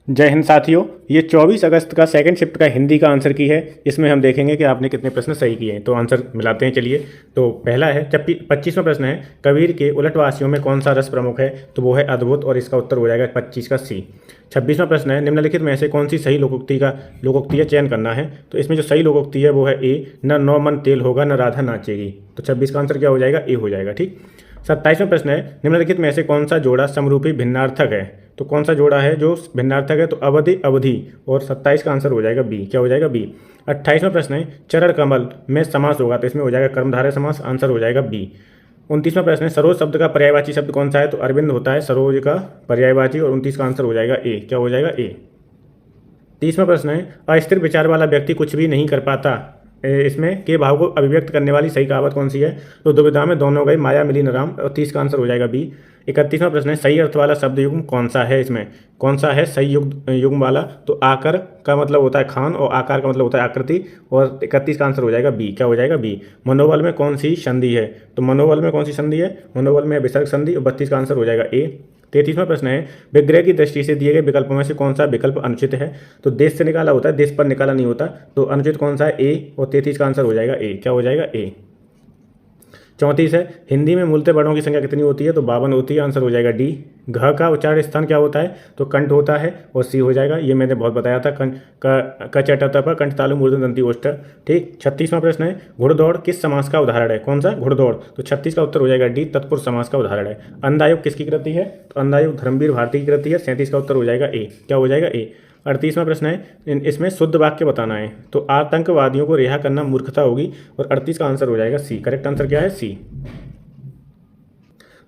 जय हिंद साथियों, ये 24 अगस्त का सेकंड शिफ्ट का हिंदी का आंसर की है। इसमें हम देखेंगे कि आपने कितने प्रश्न सही किए हैं। तो आंसर मिलाते हैं। चलिए, तो पहला है 25वां प्रश्न है, कबीर के उलटवासियों में कौन सा रस प्रमुख है? तो वो है अद्भुत, और इसका उत्तर हो जाएगा 25 का सी। 26वां प्रश्न है, निम्नलिखित में से कौन सी सही लोकोक्ति का चयन करना है? तो इसमें जो सही लोकोक्ति है वो है ए, न नौ मन तेल होगा न राधा नाचेगी। तो 26 का आंसर क्या हो जाएगा? ए हो जाएगा। ठीक। 27वां प्रश्न है, निम्नलिखित में से कौन सा जोड़ा समरूपी भिन्नार्थक है? तो कौन सा जोड़ा है जो भिन्नार्थक है? तो अवधि अवधि, और 27 का आंसर हो जाएगा बी। क्या हो जाएगा? बी। 28वां प्रश्न है, चरण कमल में समास होगा, तो इसमें हो जाएगा कर्मधारय समास। आंसर हो जाएगा बी। 29वां प्रश्न है, सरोज शब्द का पर्यायवाची शब्द कौन सा है? तो अरविंद होता है सरोज का पर्यायवाची, और 29 का आंसर हो जाएगा ए। क्या हो जाएगा? ए। 30वां प्रश्न है, अस्थिर विचार वाला व्यक्ति कुछ भी नहीं कर पाता। इसमें के भाव को अभिव्यक्त करने वाली सही कहावत कौन सी है? तो दुविधा में दोनों गए, माया मिली न राम, और 30 का आंसर हो जाएगा बी। 31वां प्रश्न है, सही अर्थ वाला शब्द युग्म कौन सा है? इसमें कौन सा है सही युग्म वाला? तो आकर का मतलब होता है खान, और आकार का मतलब होता है आकृति, और 31 का आंसर हो जाएगा बी। क्या हो जाएगा? बी। मनोबल में कौन सी संधि है? तो मनोबल में कौन सी संधि है? मनोबल में विसर्ग संधि, और 32 का आंसर हो जाएगा ए। 33वां प्रश्न है, विग्रह की दृष्टि से दिए गए विकल्पों में से कौन सा विकल्प अनुचित है? तो देश से निकाला होता है, देश पर निकाला नहीं होता। तो अनुचित कौन सा है? ए, और 33 का आंसर हो जाएगा ए। क्या हो जाएगा? ए। 34 है, हिंदी में मूलतः वर्णों की संख्या कितनी होती है? तो 52 होती है। आंसर हो जाएगा डी। घ का उच्चारण स्थान क्या होता है? तो कंठ होता है, और सी हो जाएगा। ये मैंने बहुत बताया था, कचटत पर कंठ तालु मूर्धन दंती ओष्ठ। ठीक। 36वां प्रश्न है, घुड़दौड़ किस समास का उदाहरण है? कौन सा? घुड़दौड़। तो 36 का उत्तर हो जाएगा डी, तत्पुरुष समास का उदाहरण है। अंधायुग किसकी कृति है? तो अंधायुग धर्मवीर भारती की कृति है। 37 का उत्तर हो जाएगा ए। क्या हो जाएगा? ए। 38वां प्रश्न है, इसमें शुद्ध वाक्य बताना है। तो आतंकवादियों को रिहा करना मूर्खता होगी, और 38 का आंसर हो जाएगा सी। करेक्ट आंसर क्या है? सी।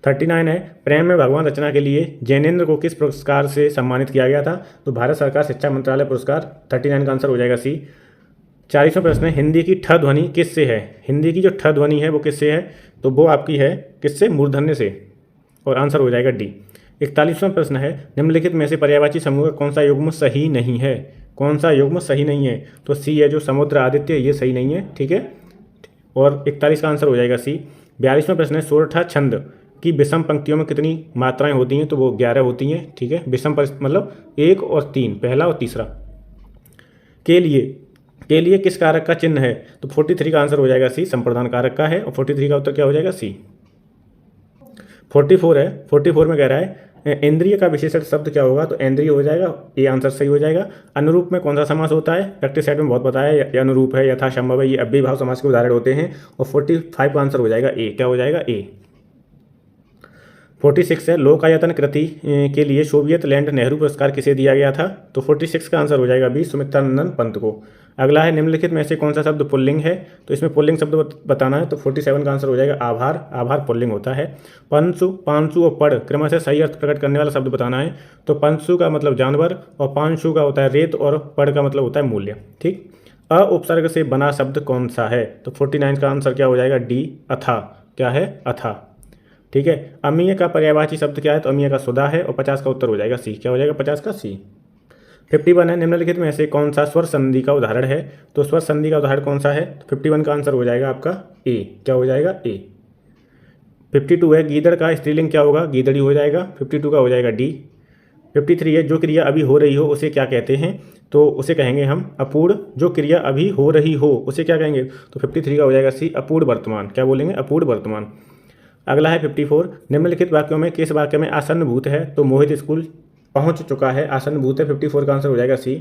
39 है, प्रेम में भगवान रचना के लिए जैनेन्द्र को किस पुरस्कार से सम्मानित किया गया था? तो भारत सरकार शिक्षा मंत्रालय पुरस्कार। 39 का आंसर हो जाएगा सी। 40वां प्रश्न है, हिंदी की ठ ध्वनि किससे है? हिंदी की जो ठ ध्वनि है वो किससे है? तो वो आपकी है किससे? मूर्धन्य से, और आंसर हो जाएगा डी। 41वां प्रश्न है, निम्नलिखित में से पर्यायवाची समूह का कौन सा युग्म सही नहीं है? कौन सा युग्म सही नहीं है? तो सी है, जो समुद्र आदित्य, ये सही नहीं है। ठीक है, और 41 का आंसर हो जाएगा सी। 42वां प्रश्न है, सोरठा छंद की विषम पंक्तियों में कितनी मात्राएं होती हैं? तो वो 11 होती हैं। ठीक है, विषम मतलब 1 और 3, पहला और तीसरा। के लिए किस कारक का चिन्ह है? तो 43 का आंसर हो जाएगा सी, संप्रदान कारक का है, और 43 का उत्तर क्या हो जाएगा? सी। 44 है, 44 में कह रहा है, इंद्रिय का विशेषण शब्द क्या होगा? तो इंद्रिय हो जाएगा। ये आंसर सही हो जाएगा। अनुरूप में कौन सा समास होता है? प्रैक्टिस सेट में बहुत बताया है, ये अनुरूप है, यथा संभव है, ये अव्ययीभाव समास के उदाहरण होते हैं। और 45 का आंसर हो जाएगा ए। क्या हो जाएगा? ए। 46 है, लोकायतन कृति के लिए सोवियत लैंड नेहरू पुरस्कार किसे दिया गया था? तो 46 का आंसर हो जाएगा बी, सुमित्रानंदन पंत को। अगला है, निम्नलिखित में से कौन सा शब्द पुल्लिंग है? तो इसमें पुल्लिंग शब्द बताना है। तो 47 का आंसर हो जाएगा आभार। आभार पुल्लिंग होता है। पंसु, पांसु और पड़ क्रमशः सही अर्थ प्रकट करने वाला शब्द बताना है। तो पंसु का मतलब जानवर, और पांशु का होता है रेत, और पड़ का मतलब होता है मूल्य। ठीक। अ उपसर्ग से बना शब्द कौन सा है? तो 49 का आंसर क्या हो जाएगा? डी, अथा। क्या है? अथा। ठीक है। अमीय का पर्यायवाची शब्द क्या है? तो अमीय का सुधा है, और 50 का उत्तर हो जाएगा सी। क्या हो जाएगा? 50 का सी। 51 है, निम्नलिखित में से कौन सा स्वर संधि का उदाहरण है? तो स्वर संधि का उदाहरण कौन सा है? तो 51 का आंसर हो जाएगा आपका ए। क्या हो जाएगा? ए। 52 है, गीदड़ का स्त्रीलिंग क्या होगा? गीदड़ी हो जाएगा। 52 का हो जाएगा डी। 53 है, जो क्रिया अभी हो रही हो उसे क्या कहते हैं? तो उसे कहेंगे हम अपूर्ण। जो क्रिया अभी हो रही हो उसे क्या कहेंगे? तो 53 का हो जाएगा सी, अपूर्ण वर्तमान। क्या बोलेंगे? अपूर्ण वर्तमान। अगला है 54, निम्नलिखित वाक्यों में किस वाक्य में आसन्न भूत है? तो मोहित स्कूल पहुंच चुका है, आसन्न भूत है। 54 का आंसर हो जाएगा सी।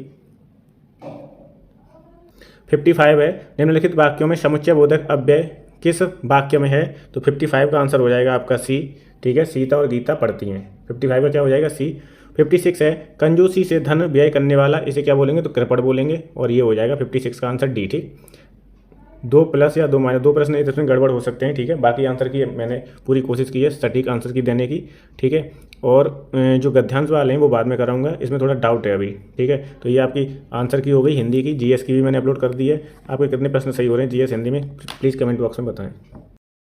55 है, निम्नलिखित वाक्यों में समुच्चय बोधक अव्यय किस वाक्य में है? तो 55 का आंसर हो जाएगा आपका सी। ठीक है, सीता और गीता पढ़ती हैं। 55 का क्या हो जाएगा? सी। 56 है, कंजूसी से धन व्यय करने वाला, इसे क्या बोलेंगे? तो कृपण बोलेंगे, और ये हो जाएगा 56 का आंसर डी। ठीक। 2+ या 2- 2 प्रश्न इसमें गड़बड़ हो सकते हैं। ठीक है, बाकी आंसर की मैंने पूरी कोशिश की है सटीक आंसर की देने की। ठीक है, और जो गद्यांश वाले हैं वो बाद में कराऊंगा, इसमें थोड़ा डाउट है अभी। ठीक है, तो ये आपकी आंसर की हो गई हिंदी की। जीएस की भी मैंने अपलोड कर दी है। आपके कितने प्रश्न सही हो रहे हैं जीएस हिंदी में, प्लीज़ कमेंट बॉक्स में बताएं।